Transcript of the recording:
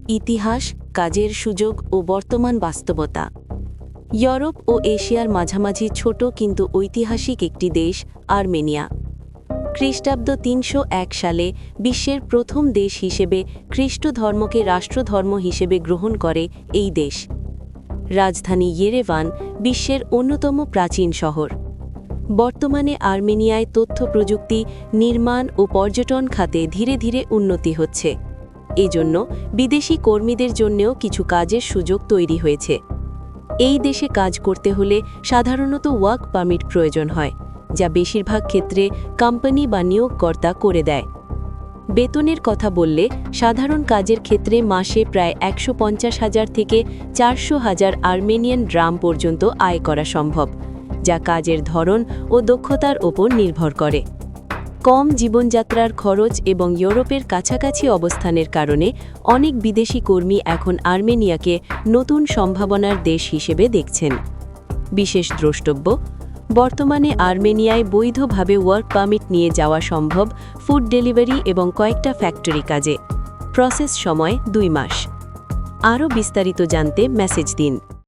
ইতিহাস, কাজের সুযোগ ও বর্তমান বাস্তবতা। ইউরোপ ও এশিয়ার মাঝামাঝি ছোট কিন্তু ঐতিহাসিক একটি দেশ আর্মেনিয়া। খ্রিস্টাব্দ ৩০১ সালে বিশ্বের প্রথম দেশ হিসেবে খ্রিস্ট ধর্মকে রাষ্ট্রধর্ম হিসেবে গ্রহণ করে এই দেশ। রাজধানী ইয়েরেভান বিশ্বের অন্যতম প্রাচীন শহর। বর্তমানে আর্মেনিয়ায় তথ্য প্রযুক্তি, নির্মাণ ও পর্যটন খাতে ধীরে ধীরে উন্নতি হচ্ছে। এজন্য বিদেশি কর্মীদের জন্যও কিছু কাজের সুযোগ তৈরি হয়েছে। এই দেশে কাজ করতে হলে সাধারণত ওয়ার্ক পারমিট প্রয়োজন হয়, যা বেশিরভাগ ক্ষেত্রে কোম্পানি বা নিয়োগকর্তা করে দেয়। বেতনের কথা বললে সাধারণ কাজের ক্ষেত্রে মাসে প্রায় ১৫০,০০০ থেকে ৪০০,০০০ আর্মেনিয়ান ড্রাম পর্যন্ত আয় করা সম্ভব, যা কাজের ধরন ও দক্ষতার ওপর নির্ভর করে। কম জীবনযাত্রার খরচ এবং ইউরোপের কাছাকাছি অবস্থানের কারণে অনেক বিদেশি কর্মী এখন আর্মেনিয়াকে নতুন সম্ভাবনার দেশ হিসেবে দেখছেন। বিশেষ দ্রষ্টব্য: বর্তমানে আর্মেনিয়ায় বৈধভাবে ওয়ার্ক পারমিট নিয়ে যাওয়া সম্ভব ফুড ডেলিভারি এবং কয়েকটা ফ্যাক্টরি কাজে। প্রসেস সময় ২ মাস। আরও বিস্তারিত জানতে মেসেজ দিন।